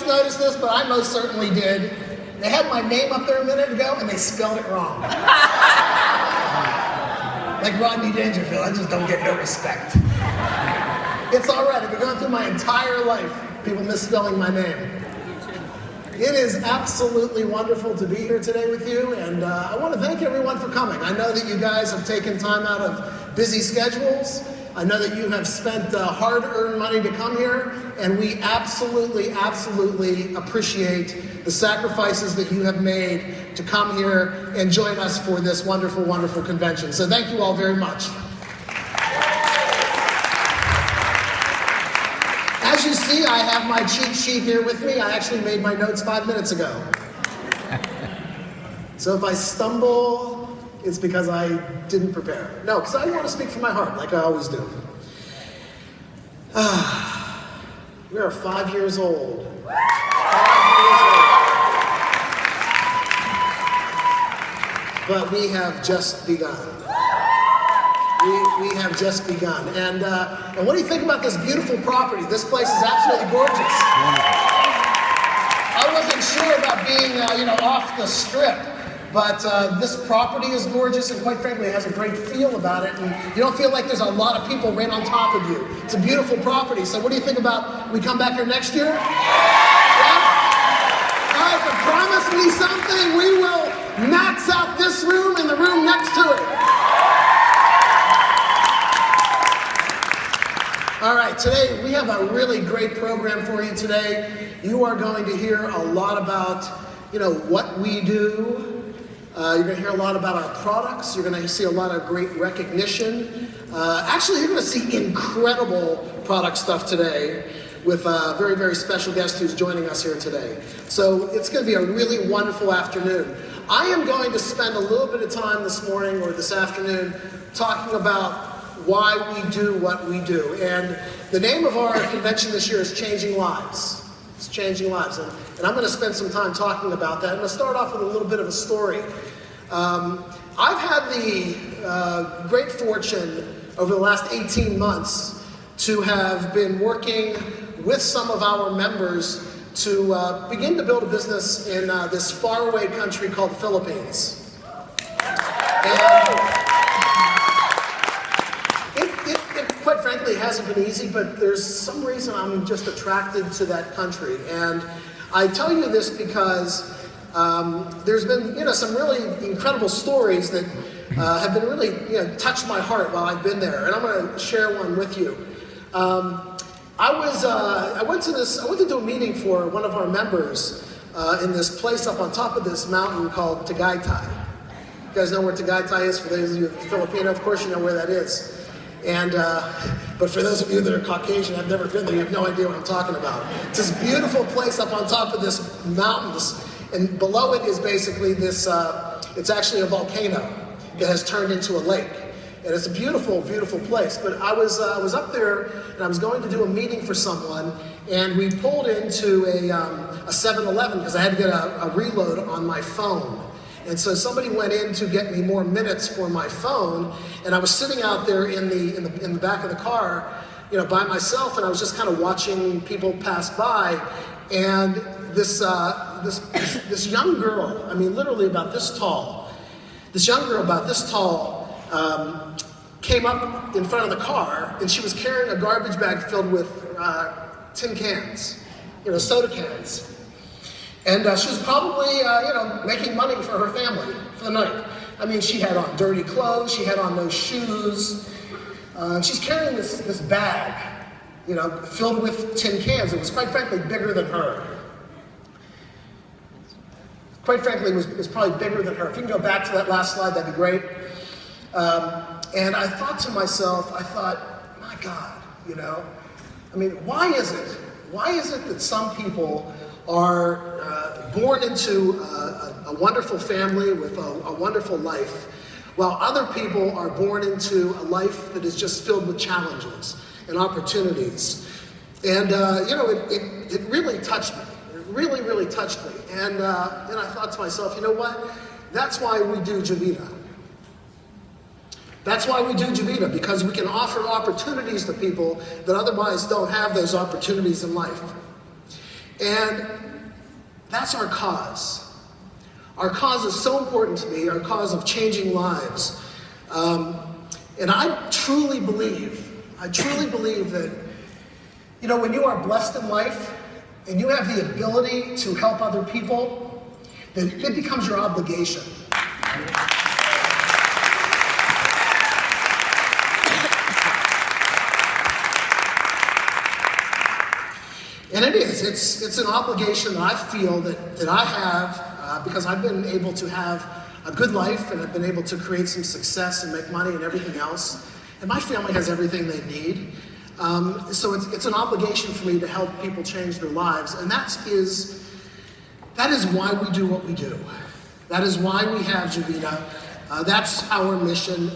noticed this, but I most certainly did. They had my name up there a minute ago, and they spelled it wrong. Like Rodney Dangerfield, I just don't get no respect. It's all right. I've been going through my entire life, people misspelling my name. It is absolutely wonderful to be here today with you, and I want to thank everyone for coming. I know that you guys have taken time out of busy schedules. I know that you have spent hard-earned money to come here, and we absolutely, absolutely appreciate the sacrifices that you have made to come here and join us for this wonderful, wonderful convention. So thank you all very much. As you see, I have my cheat sheet here with me. I actually made my notes 5 minutes ago. So if I stumble, it's because I didn't prepare. No, because I want to speak from my heart, like I always do. We are 5 years old. 5 years old. But we have just begun. We have just begun. And what do you think about this beautiful property? This place is absolutely gorgeous. I wasn't sure about being, off the strip, but this property is gorgeous, and quite frankly, it has a great feel about it. And you don't feel like there's a lot of people right on top of you. It's a beautiful property. So what do you think about we come back here next year? Yeah? All right, but promise me something. We will max out this room and the room next to it. All right, today we have a really great program for you today. You are going to hear a lot about, what we do. You're going to hear a lot about our products. You're going to see a lot of great recognition. Actually, you're going to see incredible product stuff today with a very, very special guest who's joining us here today. So it's going to be a really wonderful afternoon. I am going to spend a little bit of time this morning or this afternoon talking about why we do what we do. And the name of our convention this year is Changing Lives. It's Changing Lives. And I'm going to spend some time talking about that. I'm going to start off with a little bit of a story. I've had the great fortune over the last 18 months to have been working with some of our members to begin to build a business in this faraway country called the Philippines. And it quite frankly hasn't been easy, but there's some reason I'm just attracted to that country. And I tell you this because there's been some really incredible stories that have been really touched my heart while I've been there, and I'm going to share one with you. I went to do a meeting for one of our members in this place up on top of this mountain called Tagaytay. You guys know where Tagaytay is? For those of you that are Filipino, of course you know where that is. And but for those of you that are Caucasian, I've never been there, you have no idea what I'm talking about. It's this beautiful place up on top of this mountain, and below it is basically this, it's actually a volcano that has turned into a lake. And it's a beautiful, beautiful place. But I was up there, and I was going to do a meeting for someone, and we pulled into a 7-Eleven because I had to get a reload on my phone. And so somebody went in to get me more minutes for my phone, and I was sitting out there in the back of the car, by myself, and I was just kind of watching people pass by, and this young girl, I mean literally about this tall, came up in front of the car, and she was carrying a garbage bag filled with tin cans, soda cans. And she was probably, making money for her family for the night. I mean, she had on dirty clothes, she had on no shoes. She's carrying this bag, filled with tin cans. It was quite frankly bigger than her. Quite frankly, it was probably bigger than her. If you can go back to that last slide, that'd be great. And I thought to myself, my God, I mean, why is it that some people are born into a wonderful family with a wonderful life, while other people are born into a life that is just filled with challenges and opportunities? And it really touched me. It really, really touched me. And then I thought to myself, you know what? That's why we do Javita. That's why we do Javita, because we can offer opportunities to people that otherwise don't have those opportunities in life. And that's our cause. Our cause is so important to me, our cause of changing lives. And I truly believe that, when you are blessed in life and you have the ability to help other people, then it becomes your obligation. And it is. It's an obligation that I feel that I have because I've been able to have a good life and I've been able to create some success and make money and everything else. And my family has everything they need. So it's an obligation for me to help people change their lives. And that is why we do what we do. That is why we have Javita. That's our mission.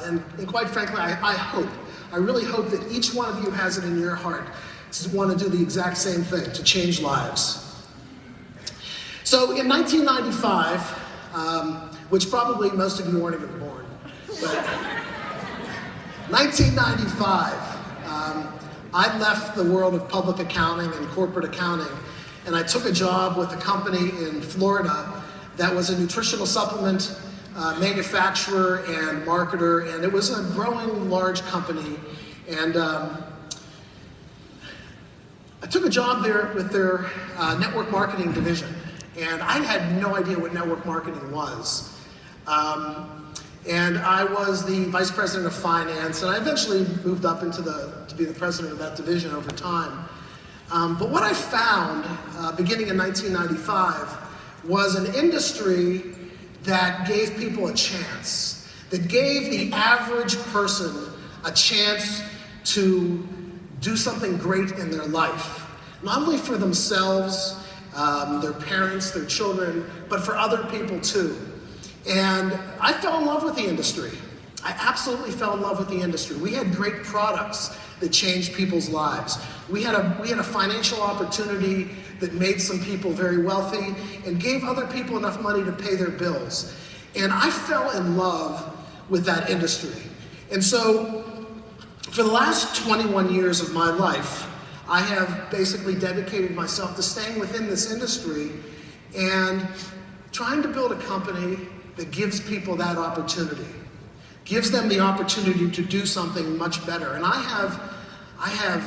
And quite frankly, I really hope that each one of you has it in your heart to want to do the exact same thing, to change lives. So in 1995, which probably most of you weren't even born, but 1995, I left the world of public accounting and corporate accounting, and I took a job with a company in Florida that was a nutritional supplement manufacturer and marketer, and it was a growing large company. And I took a job there with their network marketing division, and I had no idea what network marketing was. And I was the vice president of finance, and I eventually moved up to be the president of that division over time. But what I found beginning in 1995 was an industry that gave people a chance, that gave the average person a chance to do something great in their life, not only for themselves, their parents, their children, but for other people too. And I fell in love with the industry. I absolutely fell in love with the industry. We had great products that changed people's lives. We had a financial opportunity that made some people very wealthy and gave other people enough money to pay their bills. And I fell in love with that industry. And so for the last 21 years of my life, I have basically dedicated myself to staying within this industry and trying to build a company that gives people that opportunity, gives them the opportunity to do something much better. And I have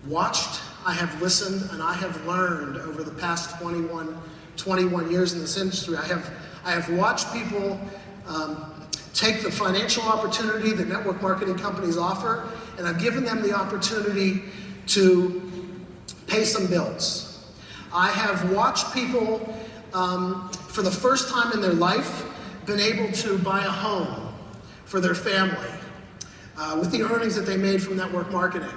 watched, I have listened, and I have learned over the past 21 years in this industry. I have watched people take the financial opportunity that network marketing companies offer, and I've given them the opportunity to pay some bills. I have watched people, for the first time in their life, been able to buy a home for their family with the earnings that they made from network marketing.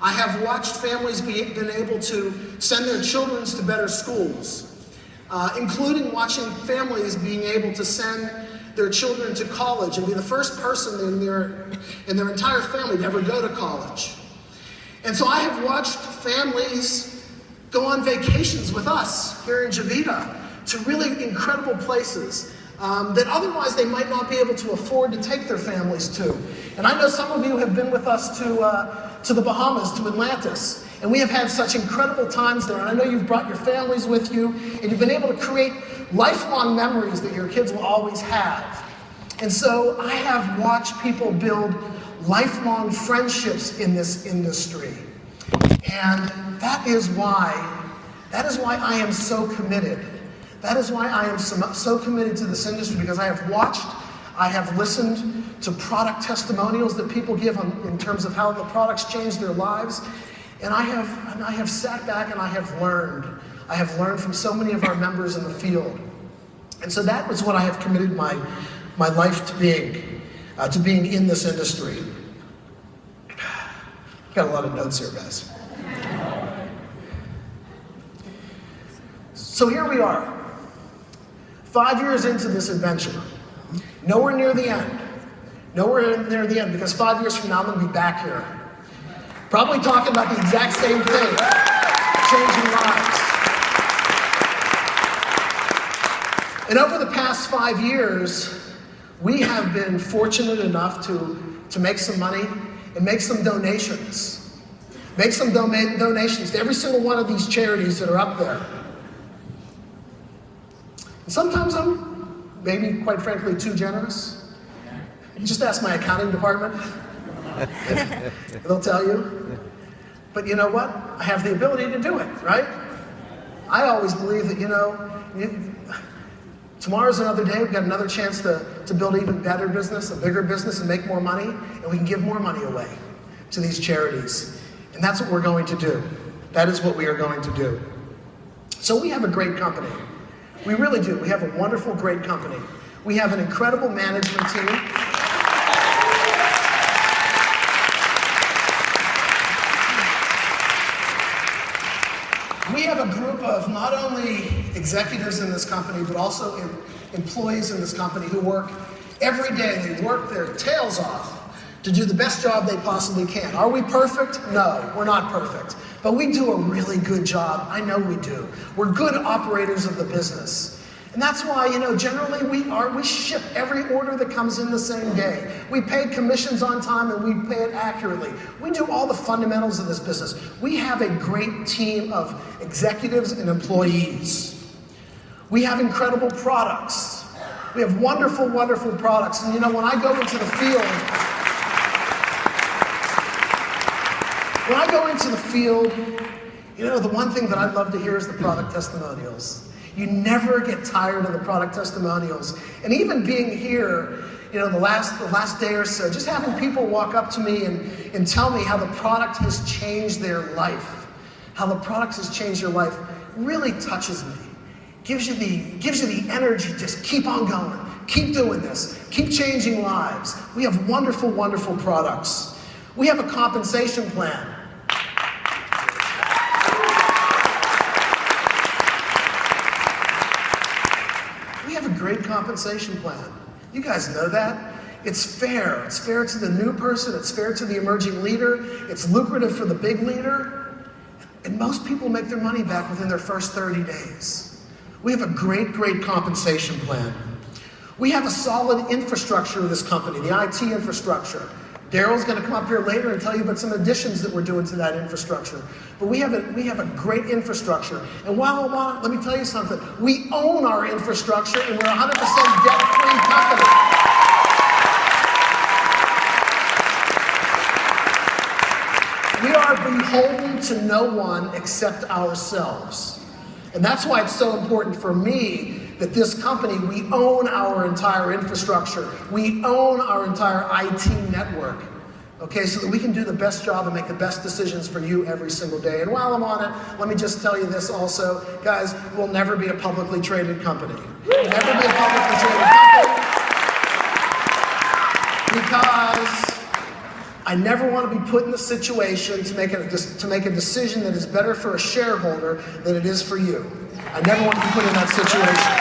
I have watched families been able to send their children to better schools, including watching families being able to send their children to college and be the first person in their entire family to ever go to college. And so I have watched families go on vacations with us here in Javita to really incredible places that otherwise they might not be able to afford to take their families to. And I know some of you have been with us to the Bahamas, to Atlantis, and we have had such incredible times there. And I know you've brought your families with you, and you've been able to create lifelong memories that your kids will always have. And so I have watched people build lifelong friendships in this industry. And that is why I am so committed. That is why I am so committed to this industry, because I have watched, I have listened to product testimonials that people give in terms of how the products change their lives. And I have sat back and I have learned. I have learned from so many of our members in the field. And so that was what I have committed my life to being in this industry. Got a lot of notes here, guys. So here we are, 5 years into this adventure. Nowhere near the end. Nowhere near the end, because 5 years from now I'm going to be back here. Probably talking about the exact same thing, changing lives. And over the past 5 years, we have been fortunate enough to make some money and make some donations. Make some donations to every single one of these charities that are up there. And sometimes I'm maybe, quite frankly, too generous. Just ask my accounting department. They'll tell you. But you know what? I have the ability to do it, right? I always believe that, tomorrow's another day. We've got another chance to build an even better business, a bigger business, and make more money. And we can give more money away to these charities. And that's what we're going to do. That is what we are going to do. So we have a great company. We really do. We have a wonderful, great company. We have an incredible management team. We have a group of not only executives in this company, but also employees in this company who work every day. They work their tails off to do the best job they possibly can. Are we perfect? No, we're not perfect. But we do a really good job. I know we do. We're good operators of the business. And that's why, generally we ship every order that comes in the same day. We pay commissions on time and we pay it accurately. We do all the fundamentals of this business. We have a great team of executives and employees. We have incredible products. We have wonderful, wonderful products. And when I go into the field, the one thing that I love to hear is the product testimonials. You never get tired of the product testimonials. And even being here, the last day or so, just having people walk up to me and tell me how the product has changed their life, how the product has changed their life, really touches me. Gives you the energy, just keep on going, keep doing this, keep changing lives. We have wonderful, wonderful products. We have a compensation plan. We have a great compensation plan. You guys know that. It's fair. It's fair to the new person. It's fair to the emerging leader. It's lucrative for the big leader. And most people make their money back within their first 30 days. We have a great, great compensation plan. We have a solid infrastructure of this company, the IT infrastructure. Daryl's going to come up here later and tell you about some additions that we're doing to that infrastructure. But we have a great infrastructure. And let me tell you something. We own our infrastructure and we're 100% debt-free company. We are beholden to no one except ourselves. And that's why it's so important for me that this company, we own our entire infrastructure. We own our entire IT network, okay, so that we can do the best job and make the best decisions for you every single day. And while I'm on it, let me just tell you this also. Guys, we'll never be a publicly traded company. We'll never be a publicly traded company because I never want to be put in the situation to make a decision that is better for a shareholder than it is for you. I never want to be put in that situation.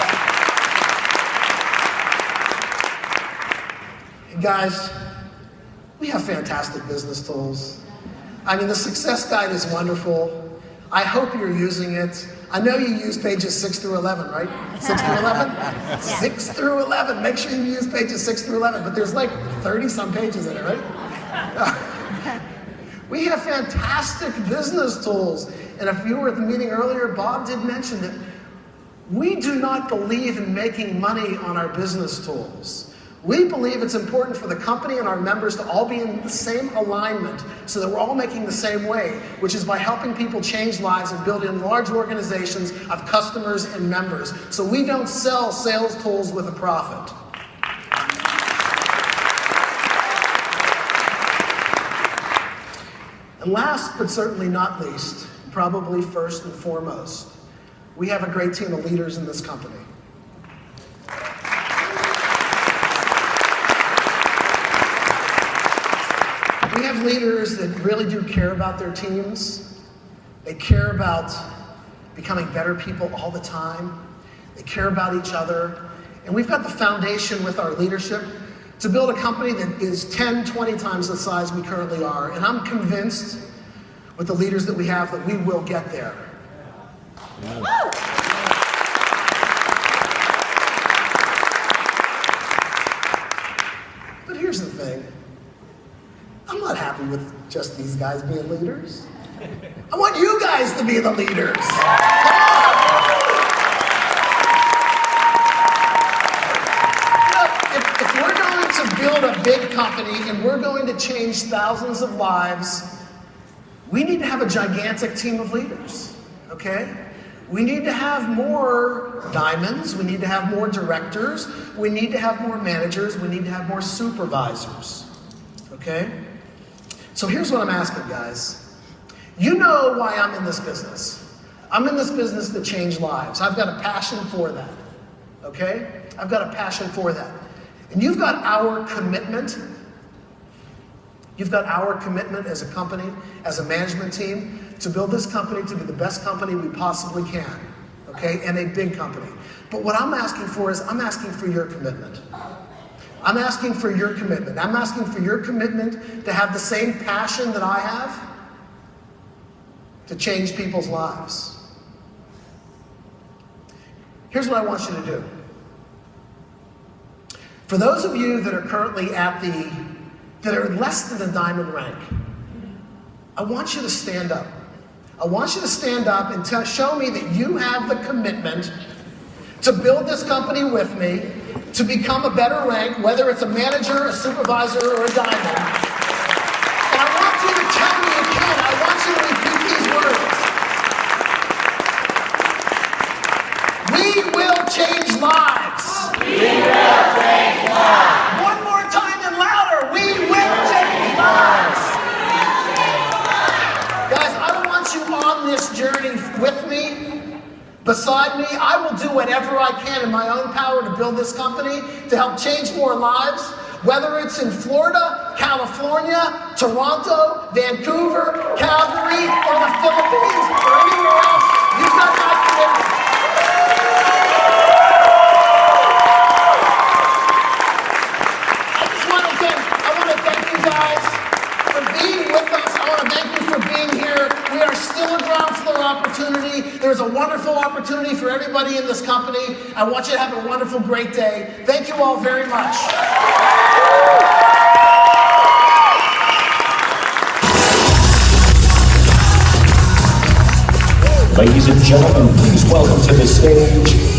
And guys, we have fantastic business tools. I mean, the Success Guide is wonderful. I hope you're using it. I know you use pages 6 through 11, right? 6 through 11? Yeah. 6 through 11. Make sure you use pages 6 through 11. But there's like 30-some pages in it, right? We have fantastic business tools. And if you were at the meeting earlier, Bob did mention that we do not believe in making money on our business tools. We believe it's important for the company and our members to all be in the same alignment so that we're all making the same way, which is by helping people change lives and building large organizations of customers and members. So we don't sell sales tools with a profit. And last but certainly not least, probably first and foremost, we have a great team of leaders in this company. We have leaders that really do care about their teams. They care about becoming better people all the time. They care about each other. And we've got the foundation with our leadership to build a company that is 10, 20 times the size we currently are. And I'm convinced with the leaders that we have that we will get there. But here's the thing. I'm not happy with just these guys being leaders. I want you guys to be the leaders. If we're going to build a big company and we're going to change thousands of lives, we need to have a gigantic team of leaders, okay? We need to have more diamonds, we need to have more directors, we need to have more managers, we need to have more supervisors, okay? So here's what I'm asking, guys. You know why I'm in this business. I'm in this business to change lives. I've got a passion for that, okay? I've got a passion for that. And you've got our commitment. You've got our commitment as a company, as a management team, to build this company to be the best company we possibly can, okay? And a big company. But what I'm asking for is, I'm asking for your commitment. I'm asking for your commitment. I'm asking for your commitment to have the same passion that I have to change people's lives. Here's what I want you to do. For those of you that are currently that are less than the diamond rank, I want you to stand up. I want you to stand up and show me that you have the commitment to build this company with me, to become a better rank, whether it's a manager, a supervisor, or a diamond. And I want you to tell me again, I want you to repeat these words. We will change lives. We will change lives. One more time and louder. We will change lives. Guys, I don't want you on this journey with me, beside me. I will do whatever I can in my own power to build this company, to help change more lives, whether it's in Florida, California, Toronto, Vancouver, Calgary, or the Philippines, or anywhere else. You've got my commitment. I want to thank you guys for being with us. I want to thank you for being here. We are still a ground floor opportunity. There's a wonderful opportunity for everybody in this company. I want you to have a wonderful, great day. Thank you all very much. Ladies and gentlemen, please welcome to the stage